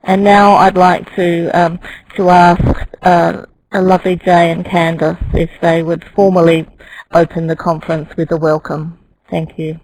And now I'd like to ask a lovely Jay and Candace if they would formally open the conference with a welcome. Thank you.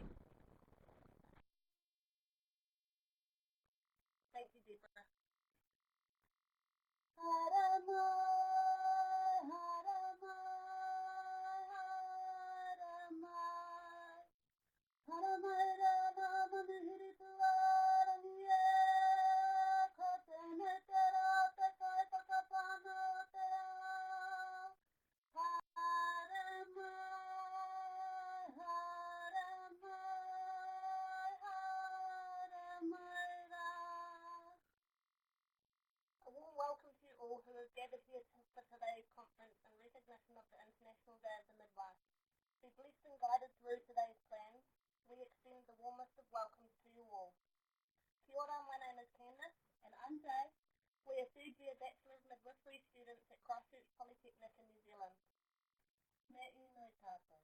Welcome to all who have gathered here for today's conference in recognition of the International Day of the Midwife. To be blessed and guided through today's plans, we extend the warmest of welcomes to you all. Kia ora, my name is Candace, and I'm Jay. We are third-year Bachelor of Midwifery students at Christchurch Polytechnic in New Zealand. Me ino tātou.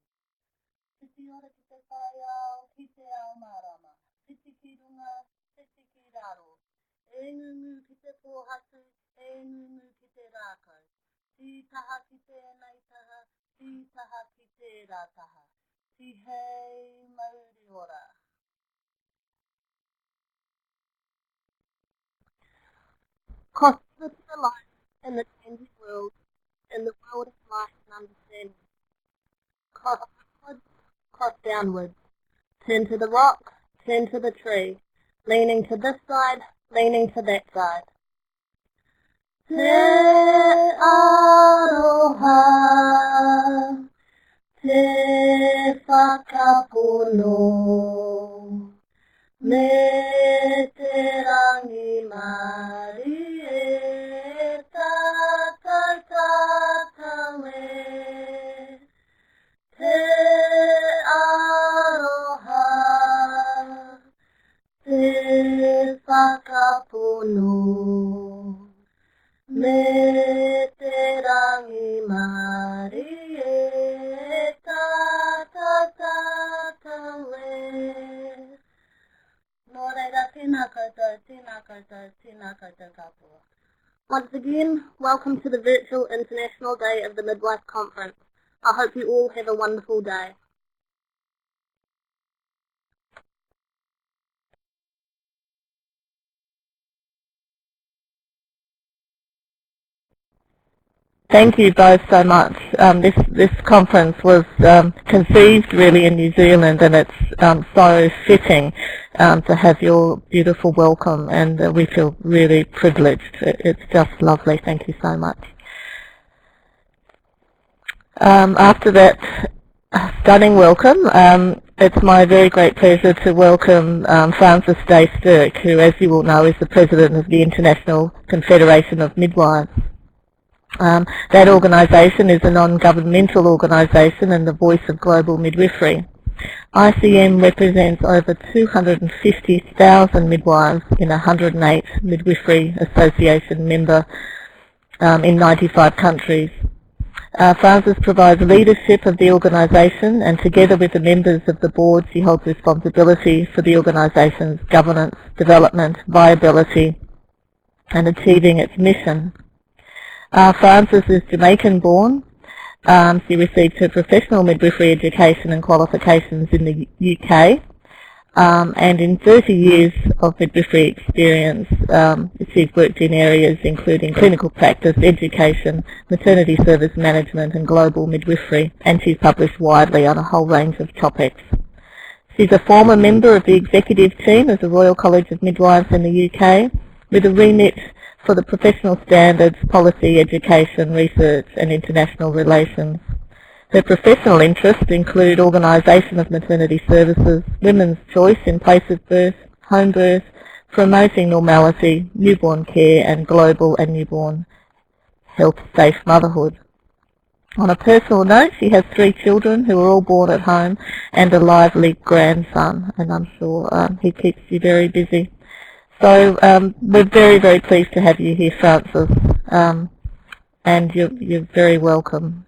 Te te ora ki te whai ao, ki te ao marama. Te te ki runga, te te ki raro. E ngungu ki te pōhatu, e ngungu ki te rākau. Ti taha ki tēnei taha, ti taha ki tērā taha. Ti hei mauri ora. Cost of the life in the changing world, in the world of life and understanding. Cost upwards, cost downwards. Turn to the rock, turn to the tree. Leaning to this side, leaning to that side. Te aroha, te whakapono, me te rangi mari e tātou tātou e. Te aroha, te whakapono, me te rangi mari e tātou tātou e. Nō reira, tēnā koutou, tēnā koutou, tēnā koutou katoa. Once again, welcome to the virtual International Day of the Midwife Conference. I hope you all have a wonderful day. Thank you both so much. This conference was conceived really in New Zealand, and it's so fitting to have your beautiful welcome, and we feel really privileged. It's just lovely. Thank you so much. After that stunning welcome, it's my very great pleasure to welcome Frances Day-Stirk, who, as you all know, is the President of the International Confederation of Midwives. That organisation is a non-governmental organisation and the voice of global midwifery. ICM represents over 250,000 midwives in 108 midwifery association member in 95 countries. Frances provides leadership of the organisation, and together with the members of the board she holds responsibility for the organisation's governance, development, viability and achieving its mission. Frances is Jamaican-born. She received her professional midwifery education and qualifications in the UK, and in 30 years of midwifery experience, she's worked in areas including clinical practice, education, maternity service management and global midwifery, and she's published widely on a whole range of topics. She's a former member of the executive team of the Royal College of Midwives in the UK, with a remit for the professional standards, policy, education, research and international relations. Her professional interests include organisation of maternity services, women's choice in place of birth, home birth, promoting normality, newborn care and global and newborn health safe motherhood. On a personal note, she has 3 children who are all born at home and a lively grandson, and I'm sure he keeps you very busy. So we're very, very pleased to have you here, Frances, and you're very welcome.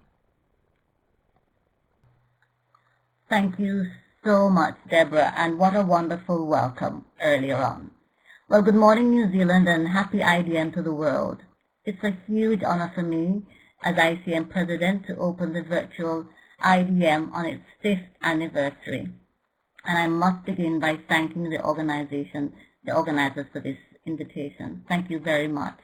Thank you so much, Deborah, and what a wonderful welcome earlier on. Well, good morning, New Zealand, and happy IDM to the world. It's a huge honor for me as ICM President to open the virtual IDM on its 5th anniversary. And I must begin by thanking the organizers for this invitation. Thank you very much.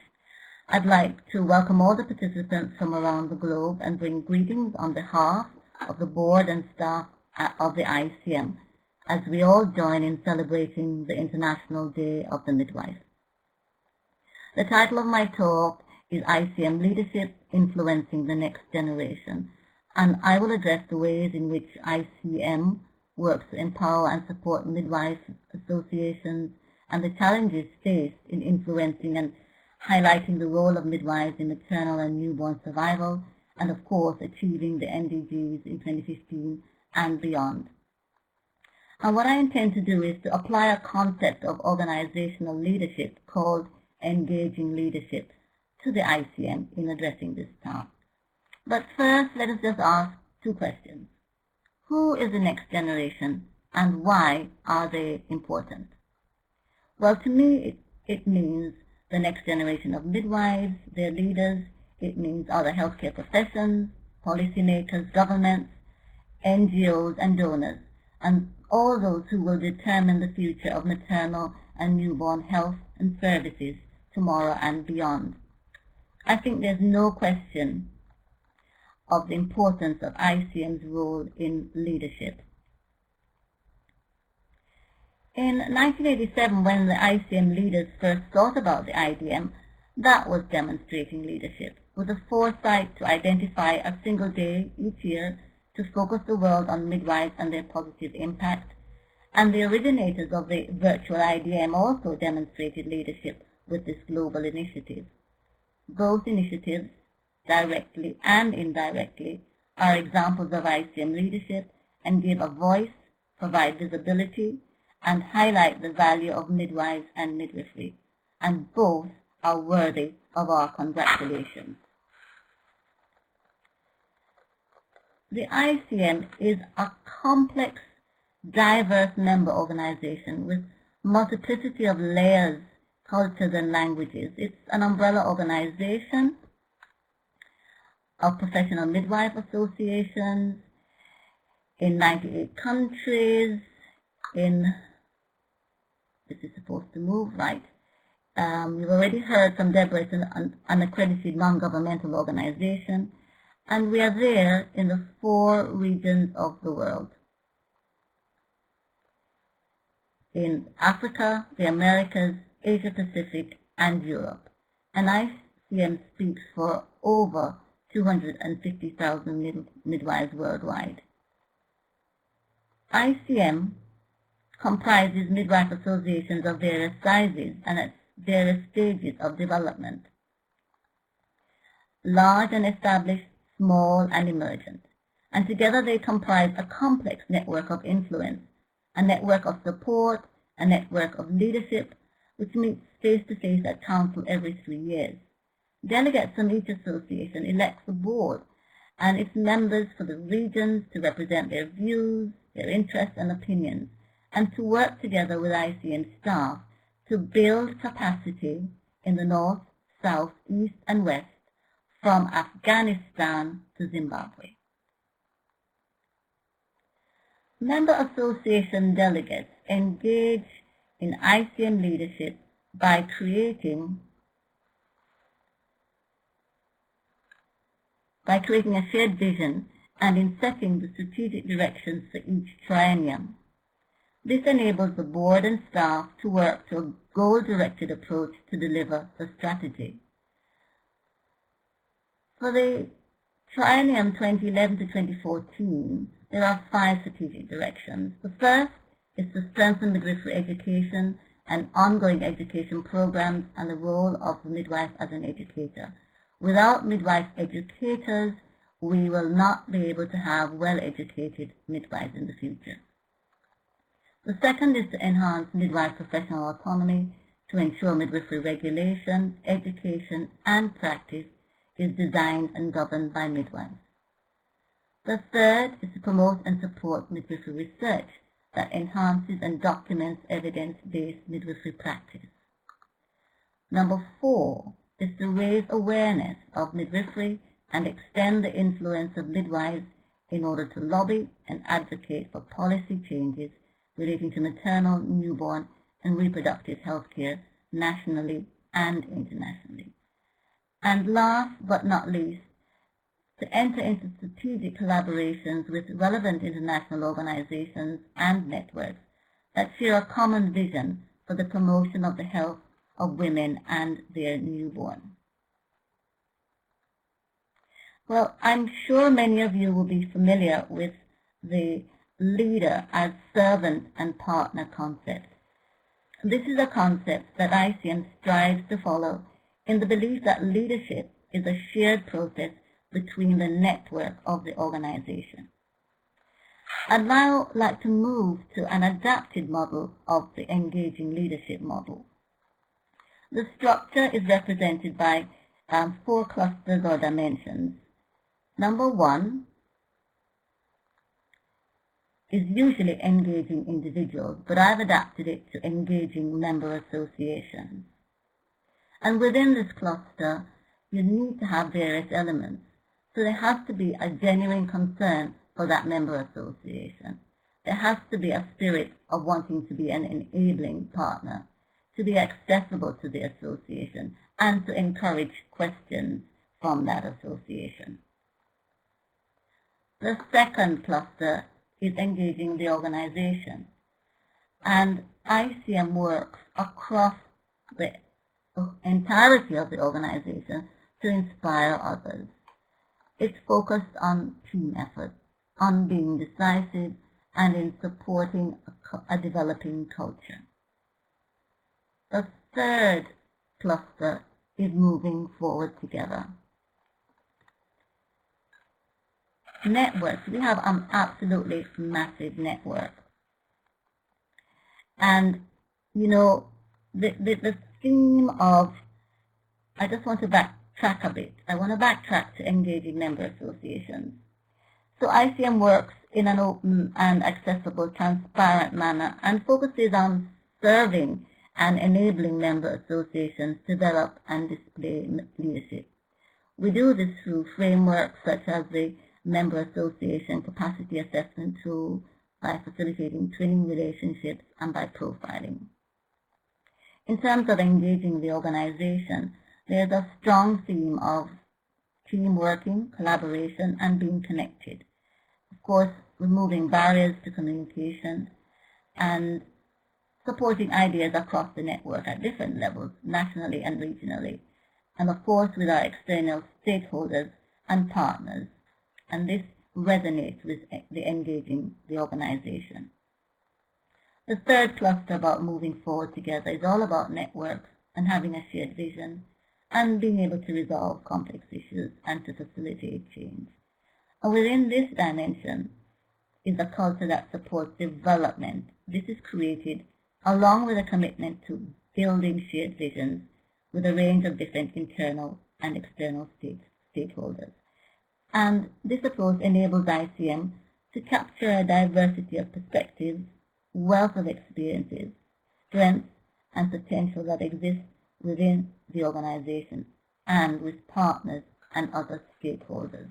I'd like to welcome all the participants from around the globe and bring greetings on behalf of the board and staff of the ICM as we all join in celebrating the International Day of the Midwife. The title of my talk is ICM Leadership, Influencing the Next Generation, and I will address the ways in which ICM works to empower and support midwife associations and the challenges faced in influencing and highlighting the role of midwives in maternal and newborn survival, and of course achieving the MDGs in 2015 and beyond. And what I intend to do is to apply a concept of organizational leadership called engaging leadership to the ICM in addressing this task. But first, let us just ask two questions. Who is the next generation and why are they important? Well, to me, it means the next generation of midwives, their leaders. It means other healthcare professions, policymakers, governments, NGOs, and donors, and all those who will determine the future of maternal and newborn health and services tomorrow and beyond. I think there's no question of the importance of ICM's role in leadership. In 1987, when the ICM leaders first thought about the IDM, that was demonstrating leadership, with the foresight to identify a single day each year to focus the world on midwives and their positive impact. And the originators of the virtual IDM also demonstrated leadership with this global initiative. Both initiatives, directly and indirectly, are examples of ICM leadership and give a voice, provide visibility, and highlight the value of midwives and midwifery, and both are worthy of our congratulations. The ICM is a complex, diverse member organization with multiplicity of layers, cultures, and languages. It's an umbrella organization of professional midwife associations in 98 countries. This is supposed to move, right? You've already heard from Deborah. It's an accredited non-governmental organization, and we are there in the 4 regions of the world. In Africa, the Americas, Asia Pacific, and Europe. And ICM speaks for over 250,000 midwives worldwide. ICM comprises midwife associations of various sizes and at various stages of development, large and established, small and emergent, and together they comprise a complex network of influence, a network of support, a network of leadership, which meets face-to-face at council every 3 years. Delegates from each association elects the board and its members for the regions to represent their views, their interests and opinions, and to work together with ICM staff to build capacity in the north, south, east, and west, from Afghanistan to Zimbabwe. Member association delegates engage in ICM leadership by creating a shared vision and in setting the strategic directions for each triennium. This enables the board and staff to work to a goal-directed approach to deliver the strategy. For the triennium 2011 to 2014, there are 5 strategic directions. The first is to strengthen midwifery education and ongoing education programs and the role of the midwife as an educator. Without midwife educators, we will not be able to have well-educated midwives in the future. The second is to enhance midwife professional autonomy to ensure midwifery regulation, education, and practice is designed and governed by midwives. The third is to promote and support midwifery research that enhances and documents evidence-based midwifery practice. Number 4 is to raise awareness of midwifery and extend the influence of midwives in order to lobby and advocate for policy changes relating to maternal, newborn, and reproductive health care nationally and internationally. And last but not least, to enter into strategic collaborations with relevant international organizations and networks that share a common vision for the promotion of the health of women and their newborn. Well, I'm sure many of you will be familiar with the leader as servant and partner concept. This is a concept that ICM strives to follow in the belief that leadership is a shared process between the network of the organization. I'd now like to move to an adapted model of the engaging leadership model. The structure is represented by 4 clusters or dimensions. Number 1 is usually engaging individuals, but I've adapted it to engaging member associations. And within this cluster, you need to have various elements. So there has to be a genuine concern for that member association. There has to be a spirit of wanting to be an enabling partner, to be accessible to the association, and to encourage questions from that association. The second cluster is engaging the organization. And ICM works across the entirety of the organization to inspire others. It's focused on team effort, on being decisive, and in supporting a developing culture. The third cluster is moving forward together. Networks. We have an absolutely massive network. And, you know, the theme of, I just want to backtrack a bit. I want to backtrack to engaging member associations. So ICM works in an open and accessible, transparent manner and focuses on serving and enabling member associations to develop and display leadership. We do this through frameworks such as the Member Association Capacity Assessment Tool, by facilitating twinning relationships, and by profiling. In terms of engaging the organization, there's a strong theme of team working, collaboration, and being connected. Of course, removing barriers to communication and supporting ideas across the network at different levels, nationally and regionally, and of course with our external stakeholders and partners. And this resonates with the engaging the organization. The third cluster about moving forward together is all about networks and having a shared vision and being able to resolve complex issues and to facilitate change. And within this dimension is a culture that supports development. This is created along with a commitment to building shared visions with a range of different internal and external stakeholders. And this approach enables ICM to capture a diversity of perspectives, wealth of experiences, strengths, and potential that exists within the organization and with partners and other stakeholders.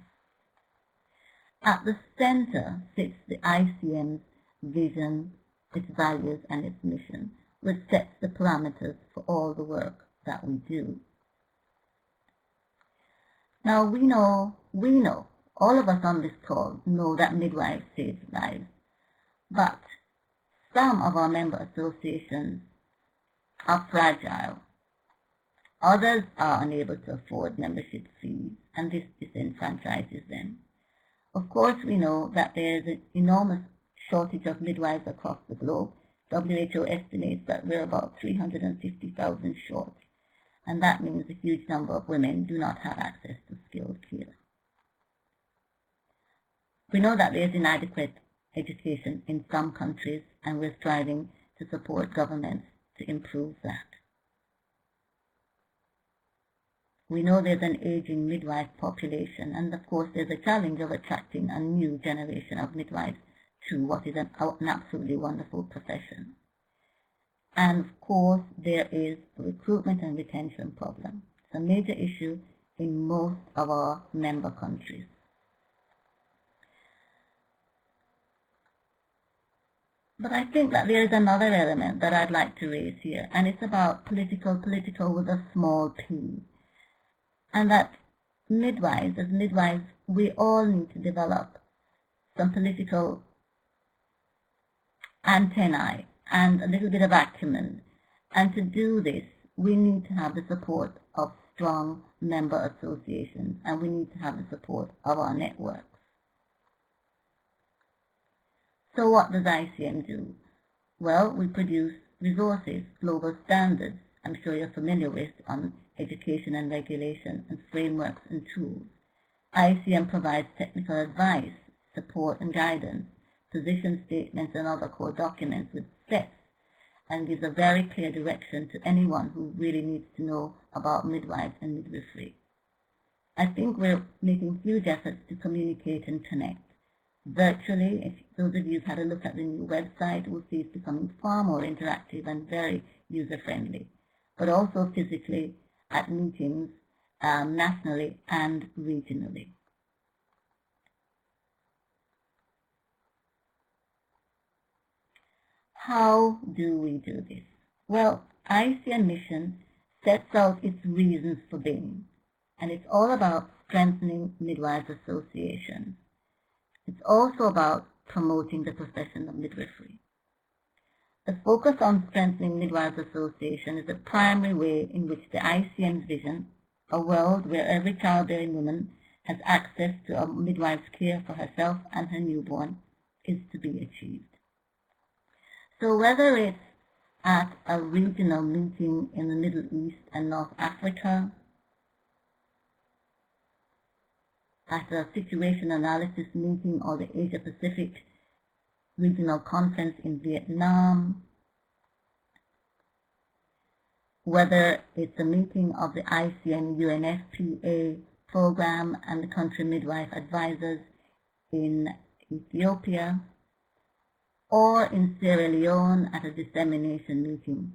At the center sits the ICM's vision, its values, and its mission, which sets the parameters for all the work that we do. Now we know, all of us on this call know that midwives save lives, but some of our member associations are fragile. Others are unable to afford membership fees, and this disenfranchises them. Of course, we know that there is an enormous shortage of midwives across the globe. WHO estimates that we're about 350,000 short, and that means a huge number of women do not have access to skilled care. We know that there is inadequate education in some countries, and we're striving to support governments to improve that. We know there's an aging midwife population, and of course there's a challenge of attracting a new generation of midwives to what is an absolutely wonderful profession. And of course, there is the recruitment and retention problem. It's a major issue in most of our member countries. But I think that there is another element that I'd like to raise here, and it's about political with a small p. And that midwives, as midwives, we all need to develop some political antennae and a little bit of acumen. And to do this, we need to have the support of strong member associations, and we need to have the support of our networks. So what does ICM do? Well, we produce resources, global standards, I'm sure you're familiar with, on education and regulation and frameworks and tools. ICM provides technical advice, support and guidance, position statements and other core documents with steps, and gives a very clear direction to anyone who really needs to know about midwives and midwifery. I think we're making huge efforts to communicate and connect. Virtually, if those of you who've had a look at the new website will see it's becoming far more interactive and very user-friendly, but also physically at meetings nationally and regionally. How do we do this? Well, ICM Mission sets out its reasons for being, and it's all about strengthening midwives associations. It's also about promoting the profession of midwifery. The focus on strengthening midwives association is the primary way in which the ICM's vision, a world where every childbearing woman has access to a midwife's care for herself and her newborn, is to be achieved. So whether it's at a regional meeting in the Middle East and North Africa, at a situation analysis meeting or the Asia Pacific Regional Conference in Vietnam, whether it's a meeting of the ICM UNFPA program and the country midwife advisors in Ethiopia, or in Sierra Leone at a dissemination meeting,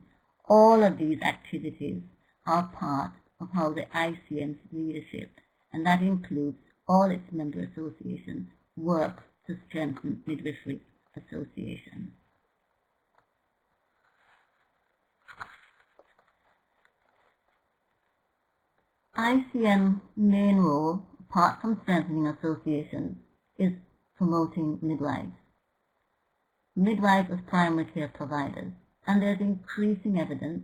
all of these activities are part of how the ICM's leadership, and that includes all its member associations, work to strengthen midwifery associations. ICM's main role, apart from strengthening associations, is promoting midwives. Midwives as primary care providers, and there's increasing evidence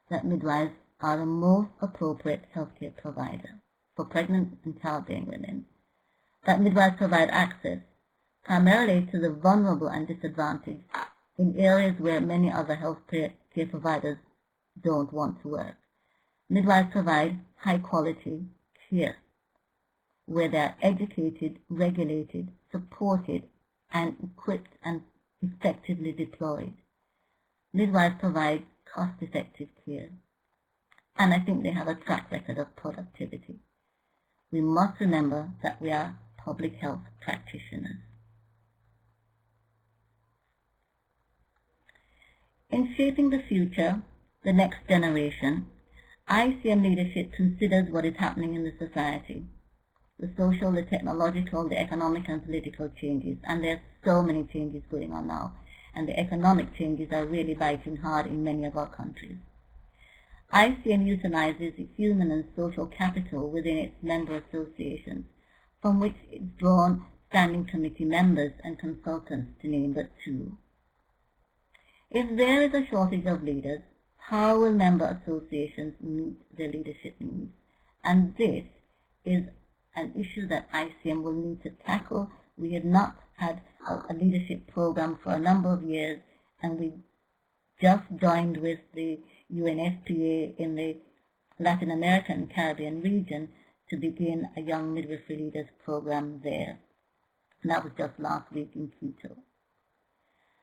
that midwives are the most appropriate healthcare provider for pregnant and childbearing women, that midwives provide access primarily to the vulnerable and disadvantaged in areas where many other healthcare providers don't want to work. Midwives provide high-quality care where they are educated, regulated, supported, and equipped and effectively deployed. Midwives provide cost-effective care, and I think they have a track record of productivity. We must remember that we are public health practitioners. In shaping the future, the next generation, ICM leadership considers what is happening in the society, the social, the technological, the economic and political changes, and there are so many changes going on now, and the economic changes are really biting hard in many of our countries. ICM utilizes the human and social capital within its member associations, from which it's drawn standing committee members and consultants, to name but two. If there is a shortage of leaders, how will member associations meet their leadership needs? And this is an issue that ICM will need to tackle. We have not had a leadership program for a number of years, and we just joined with the UNFPA in the Latin American and Caribbean region to begin a Young Midwifery Leaders program there. And that was just last week in Quito.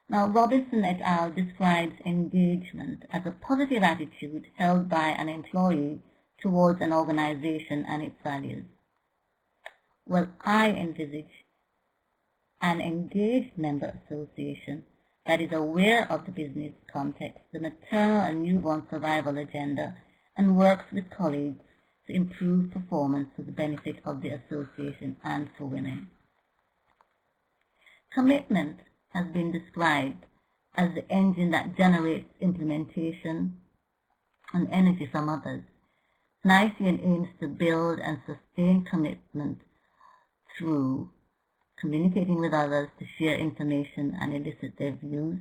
Now, Robinson et al. Describes engagement as a positive attitude held by an employee towards an organization and its values. Well, I envisage an engaged member association that is aware of the business context, the maternal and newborn survival agenda, and works with colleagues to improve performance for the benefit of the association and for women. Commitment has been described as the engine that generates implementation and energy from others. And ICM aims to build and sustain commitment through communicating with others, to share information and elicit their views,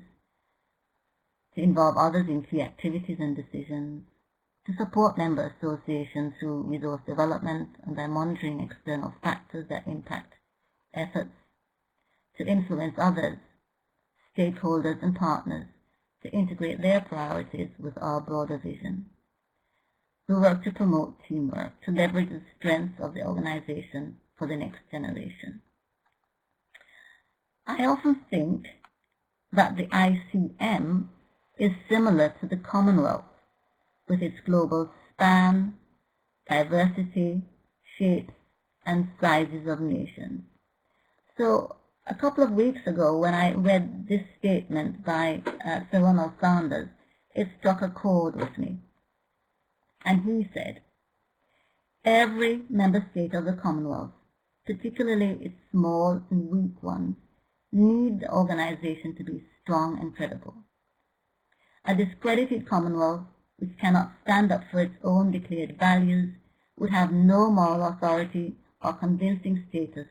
to involve others in key activities and decisions, to support member associations through resource development and by monitoring external factors that impact efforts, to influence others, stakeholders and partners, to integrate their priorities with our broader vision. We work to promote teamwork, to leverage the strengths of the organization for the next generation. I often think that the ICM is similar to the Commonwealth, with its global span, diversity, shapes, and sizes of nations. So a couple of weeks ago, when I read this statement by Sir Ronald Sanders, it struck a chord with me. And he said, every member state of the Commonwealth, particularly its small and weak ones, need the organization to be strong and credible. A discredited Commonwealth which cannot stand up for its own declared values would have no moral authority or convincing status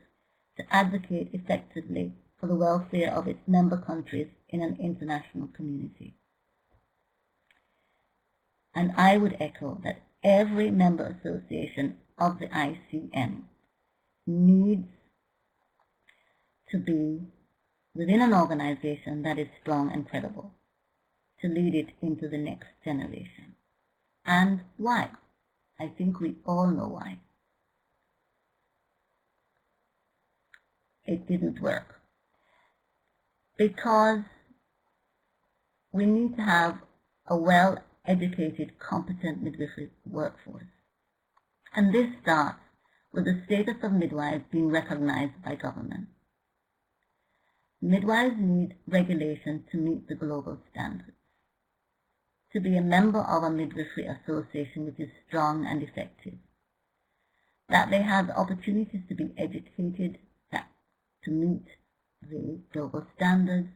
to advocate effectively for the welfare of its member countries in an international community. And I would echo that every member association of the ICM needs to be within an organization that is strong and credible, to lead it into the next generation. And why? I think we all know why. It didn't work. Because we need to have a well-educated, competent midwifery workforce. And this starts with the status of midwives being recognized by government. Midwives need regulation to meet the global standards. To be a member of a midwifery association which is strong and effective. That they have the opportunities to be educated to meet the global standards,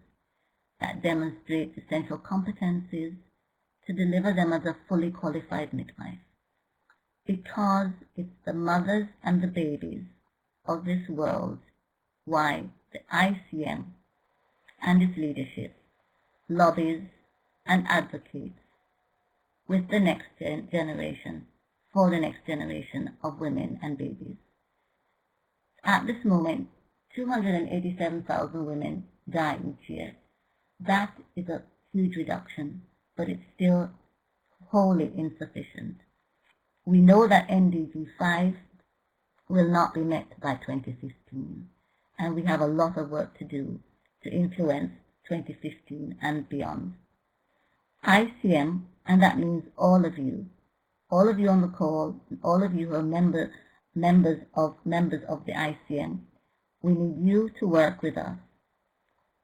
that demonstrate essential competencies, to deliver them as a fully qualified midwife. Because it's the mothers and the babies of this world why the ICM and its leadership lobbies and advocates with the next generation, for the next generation of women and babies. At this moment, 287,000 women die each year. That is a huge reduction, but it's still wholly insufficient. We know that NDG 5 will not be met by 2015, and we have a lot of work to do to influence 2015 and beyond. ICM, and that means all of you on the call, all of you who are members of the ICM, we need you to work with us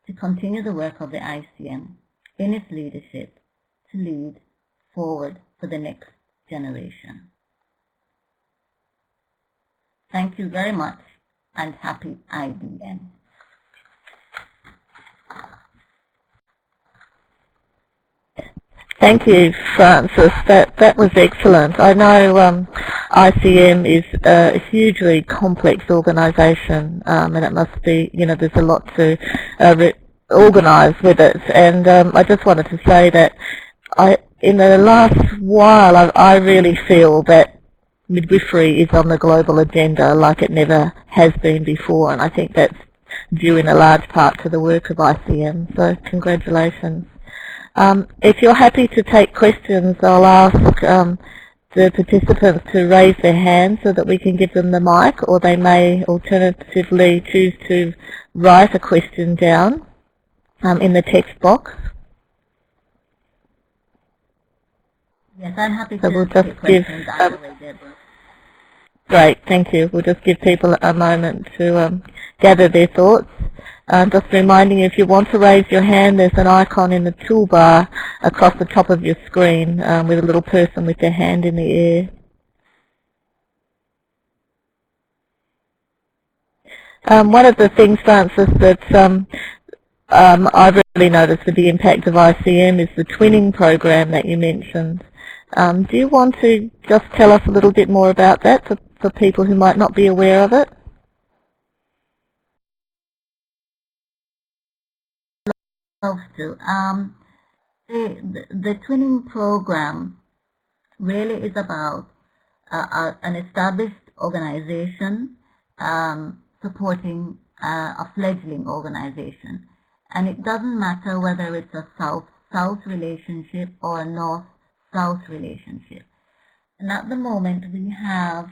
to continue the work of the ICM in its leadership to lead forward for the next generation. Thank you very much, and happy IBM. Thank you, Frances. That was excellent. I know ICM is a hugely complex organisation, and it must be, there's a lot to organise with it. And I just wanted to say that in the last while, I really feel that midwifery is on the global agenda like it never has been before, and I think that's due in a large part to the work of ICM. So congratulations. If you're happy to take questions, I'll ask the participants to raise their hands so that we can give them the mic, or they may alternatively choose to write a question down in the text box. Yes, I'm happy to so we'll just give Great, thank you. We'll just give people a moment to gather their thoughts. Just reminding you, if you want to raise your hand, there's an icon in the toolbar across the top of your screen with a little person with their hand in the air. One of the things, Frances, that I've really noticed with the impact of ICM is the twinning program that you mentioned. Do you want to just tell us a little bit more about that for people who might not be aware of it? Love to. The twinning program really is about an established organization supporting a fledgling organization. And it doesn't matter whether it's a South-South relationship or a North-South relationship. And at the moment we have,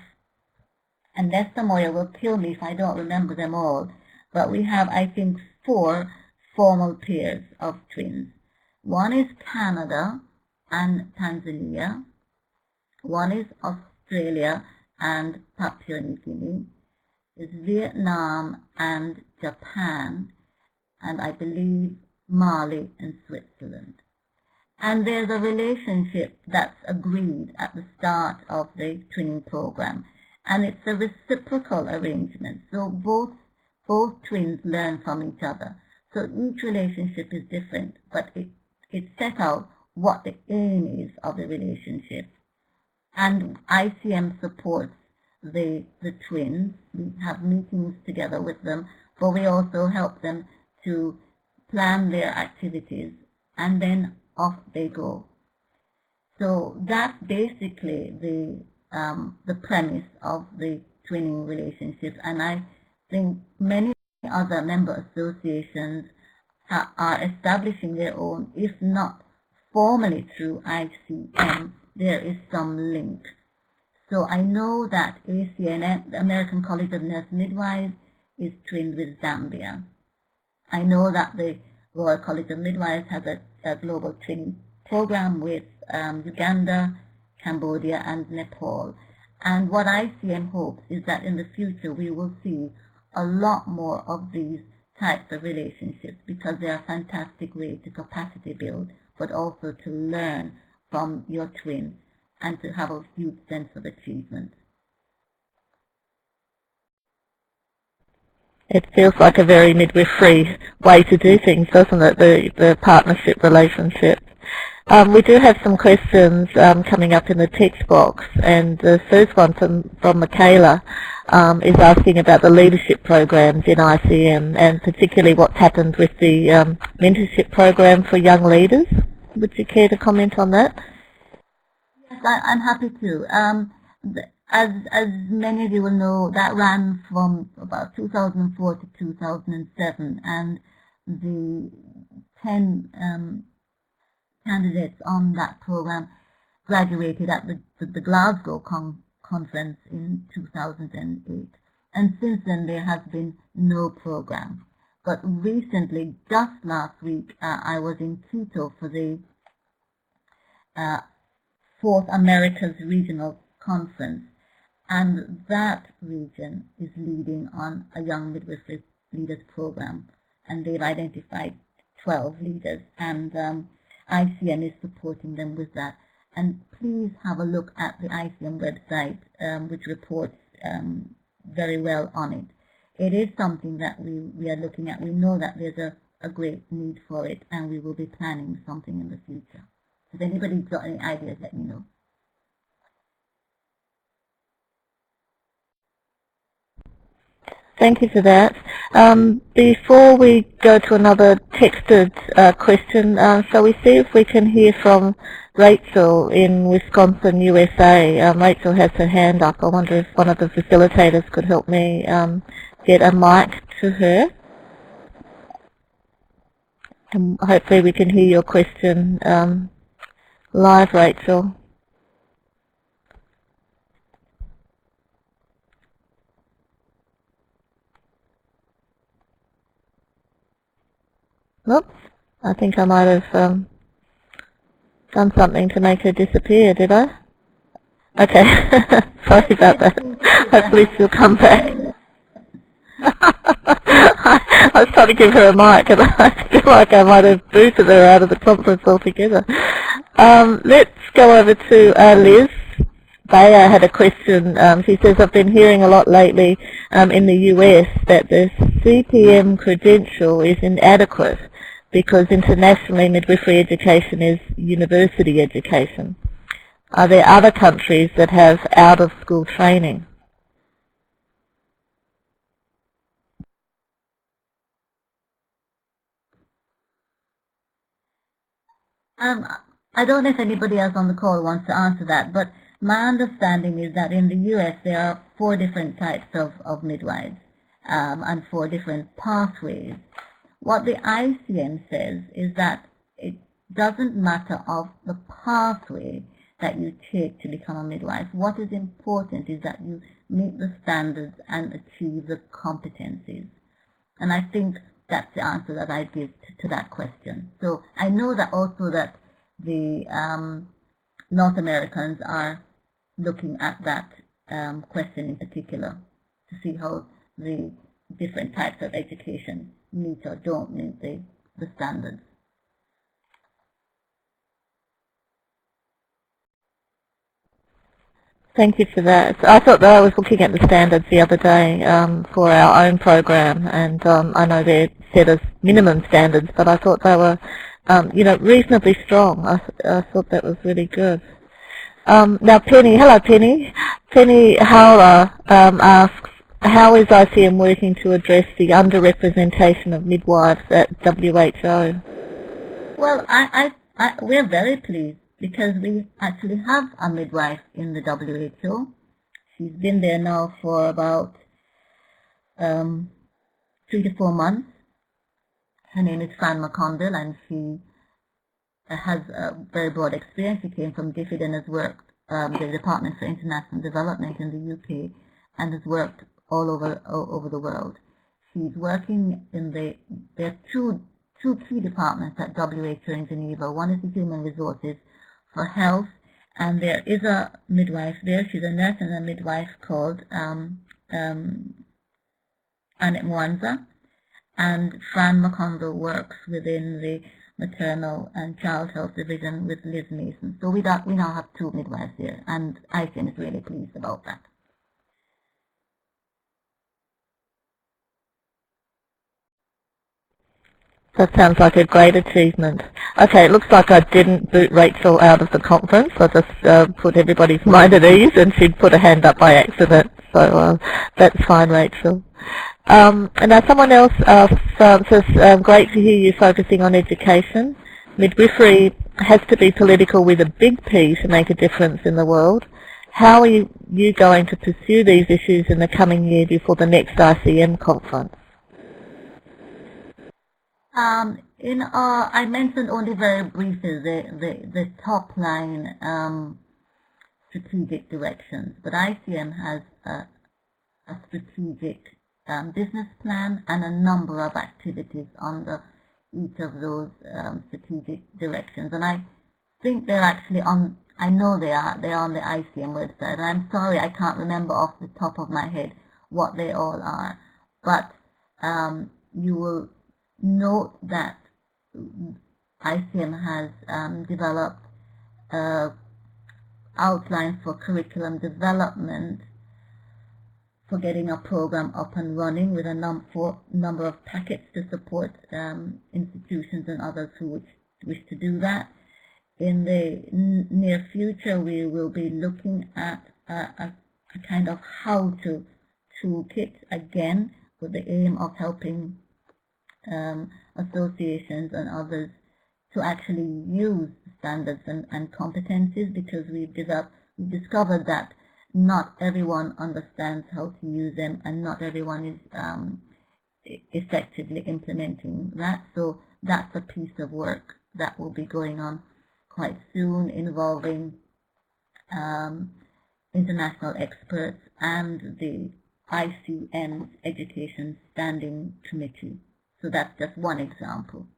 and Lester Moyer will kill me if I don't remember them all, but we have, I think, 4 formal pairs of twins. One is Canada and Tanzania. One is Australia and Papua New Guinea. Is Vietnam and Japan, and I believe Mali and Switzerland. And there's a relationship that's agreed at the start of the twinning program, and it's a reciprocal arrangement. So both twins learn from each other. So each relationship is different, but it set out what the aim is of the relationship. And ICM supports the twins. We have meetings together with them, but we also help them to plan their activities, and then off they go. So that's basically the premise of the twinning relationship, and I think many other member associations are establishing their own, if not formally through ICM, there is some link. So I know that ACNM, the American College of Nurse Midwives, is twinned with Zambia. I know that the Royal College of Midwives has a global twinning program with Uganda, Cambodia, and Nepal. And what ICM hopes is that in the future we will see a lot more of these types of relationships, because they are a fantastic way to capacity build, but also to learn from your twin and to have a huge sense of achievement. It feels like a very midwifery way to do things, doesn't it, the partnership relationship? We do have some questions coming up in the text box, and the first one from Michaela is asking about the leadership programs in ICM, and particularly what's happened with the mentorship program for young leaders. Would you care to comment on that? Yes, I'm happy to. As many of you will know, that ran from about 2004 to 2007, and the 10 candidates on that program graduated at the Glasgow conference in 2008. And since then there has been no program. But recently, just last week, I was in Quito for the 4th Americas Regional Conference, and that region is leading on a Young Midwifery Leaders Program, and they've identified 12 leaders, and ICM is supporting them with that. And please have a look at the ICM website, which reports very well on it. It is something that we are looking at. We know that there's a great need for it, and we will be planning something in the future. If anybody's got any ideas, let me know. Thank you for that. Before we go to another texted question, shall we see if we can hear from Rachel in Wisconsin, USA. Rachel has her hand up. I wonder if one of the facilitators could help me get a mic to her. And hopefully we can hear your question live, Rachel. Oops, I think I might have done something to make her disappear, did I? Okay, sorry about that. Hopefully she'll come back. I was trying to give her a mic, and I feel like I might have booted her out of the conference altogether. Let's go over to Liz. Bayer had a question. She says, I've been hearing a lot lately in the US that the CPM credential is inadequate because internationally midwifery education is university education. Are there other countries that have out-of-school training? I don't know if anybody else on the call wants to answer that, but my understanding is that in the U.S. there are 4 different types of midwives and 4 different pathways. What the ICM says is that it doesn't matter of the pathway that you take to become a midwife. What is important is that you meet the standards and achieve the competencies. And I think that's the answer that I give to that question. So I know that also that the North Americans are looking at that question in particular to see how the different types of education meet or don't meet the standards. Thank you for that. I thought that I was looking at the standards the other day for our own program, and I know they're set as minimum standards, but I thought they were, reasonably strong. I thought that was really good. Now, Penny, hello, Penny. Penny Howler asks, how is ICM working to address the underrepresentation of midwives at WHO? Well, we're very pleased because we actually have a midwife in the WHO. She's been there now for about 3 to 4 months. Her name is Fran McConville, and she has a very broad experience. She came from DFID and has worked the Department for International Development in the UK and has worked all over the world. She's working in there are two key departments at WHO in Geneva. One is the Human Resources for Health, and there is a midwife there. She's a nurse and a midwife called Annette Mwanza, and Fran McConville works within the Maternal and Child Health Division with Liz Mason. So we now have 2 midwives here, and ICM is really pleased about that. That sounds like a great achievement. Okay, it looks like I didn't boot Rachel out of the conference. I just put everybody's mind at ease, and she'd put a hand up by accident. So that's fine, Rachel. And now someone else says, great to hear you focusing on education. Midwifery has to be political with a big P to make a difference in the world. How are you going to pursue these issues in the coming year before the next ICM conference? I mentioned only very briefly the top line strategic directions, but ICM has a strategic business plan and a number of activities under each of those strategic directions. And I think they're actually on, I know they're on the ICM website. And I'm sorry I can't remember off the top of my head what they all are. But you will note that ICM has developed outlines for curriculum development for getting a program up and running with a number of packets to support institutions and others who wish to do that. In the near future, we will be looking at a kind of how-to toolkit, again, with the aim of helping associations and others to actually use standards and competencies, because we've discovered that not everyone understands how to use them, and not everyone is effectively implementing that. So that's a piece of work that will be going on quite soon, involving international experts and the ICM's Education Standing Committee. So that's just one example.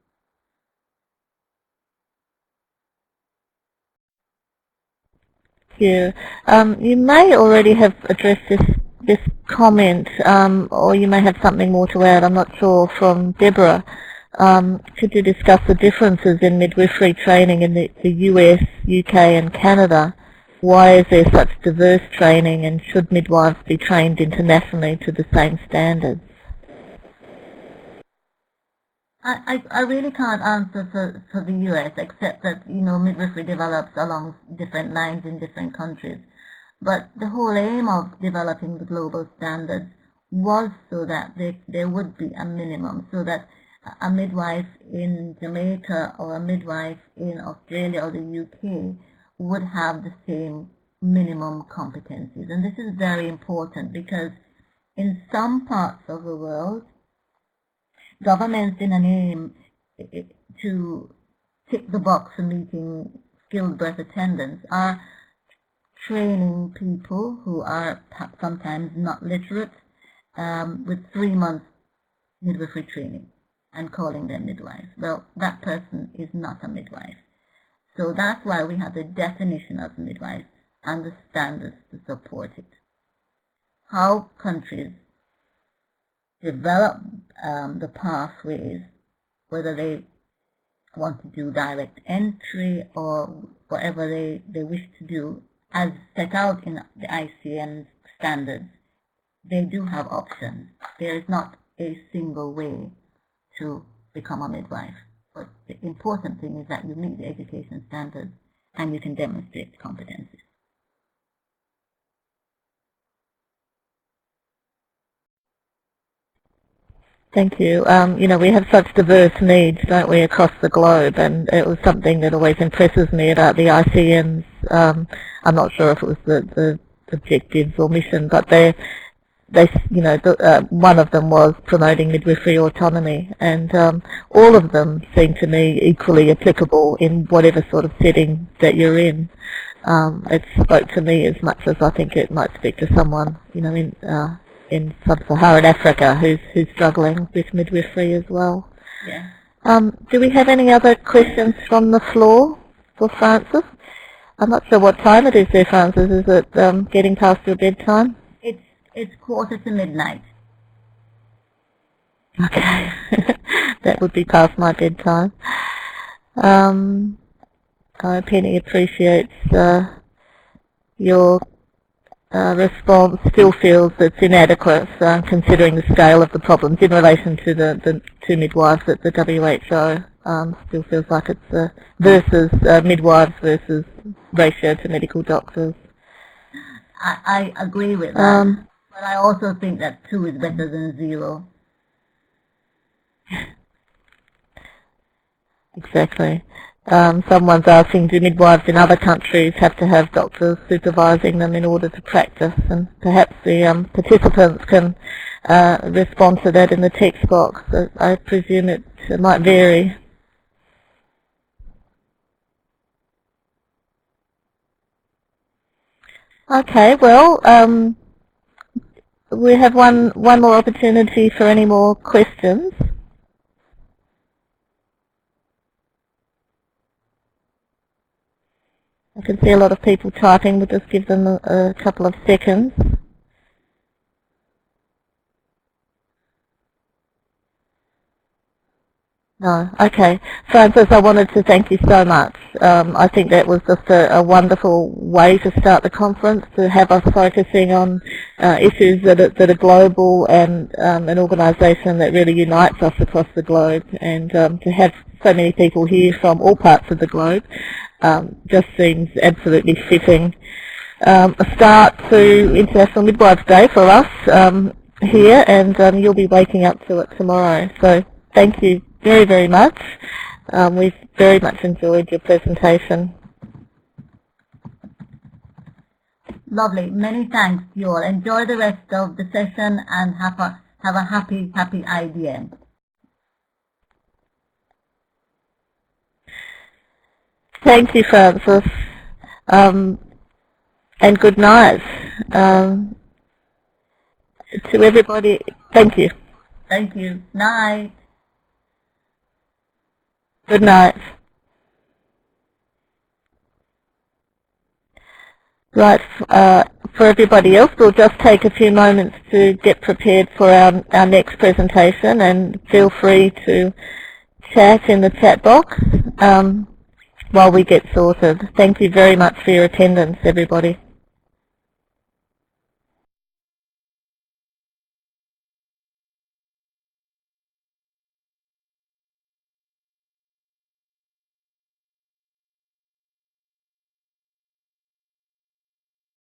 You may already have addressed this this comment, or you may have something more to add, I'm not sure, from Deborah. Could you discuss the differences in midwifery training in the US, UK and Canada? Why is there such diverse training, and should midwives be trained internationally to the same standards? I really can't answer for the US, except that, midwifery develops along different lines in different countries. But the whole aim of developing the global standards was so that there would be a minimum, so that a midwife in Jamaica or a midwife in Australia or the UK would have the same minimum competencies. And this is very important because in some parts of the world, governments, in an aim to tick the box for meeting skilled birth attendants, are training people who are sometimes not literate with 3 months midwifery training and calling them midwives. Well, that person is not a midwife. So that's why we have the definition of midwife and the standards to support it. How countries develop the pathways, whether they want to do direct entry or whatever they wish to do, as set out in the ICM standards, they do have options. There is not a single way to become a midwife. But the important thing is that you meet the education standards and you can demonstrate competencies. Thank you. We have such diverse needs, don't we, across the globe, and it was something that always impresses me about the ICMs. I'm not sure if it was the objectives or mission, but one of them was promoting midwifery autonomy, and all of them seem to me equally applicable in whatever sort of setting that you're in. It spoke to me as much as I think it might speak to someone, in sub-Saharan Africa who's struggling with midwifery as well. Yeah. Do we have any other questions from the floor for Frances? I'm not sure what time it is there, Frances. Is it getting past your bedtime? It's midnight. Okay. That would be past my bedtime. Penny appreciates your response, still feels it's inadequate considering the scale of the problems in relation to the two midwives at the WHO. Still feels like it's versus midwives versus ratio to medical doctors. I agree with that, but I also think that 2 is better than 0. Exactly. Someone's asking, do midwives in other countries have to have doctors supervising them in order to practice? And perhaps the participants can respond to that in the text box. I presume it might vary. Okay, well, we have one more opportunity for any more questions. I can see a lot of people typing. We'll just give them a couple of seconds. No, okay. Frances, I wanted to thank you so much. I think that was just a wonderful way to start the conference, to have us focusing on issues that are global, and an organisation that really unites us across the globe, and to have so many people here from all parts of the globe just seems absolutely fitting. A start to International Midwives Day for us here, and you'll be waking up to it tomorrow. So thank you very, very much. We've very much enjoyed your presentation. Lovely. Many thanks to you all. Enjoy the rest of the session and have a happy IDM. Thank you, Frances. And good night to everybody. Thank you. Thank you. Night. Good night. Right, for everybody else, we'll just take a few moments to get prepared for our next presentation, and feel free to chat in the chat box while we get sorted. Thank you very much for your attendance, everybody.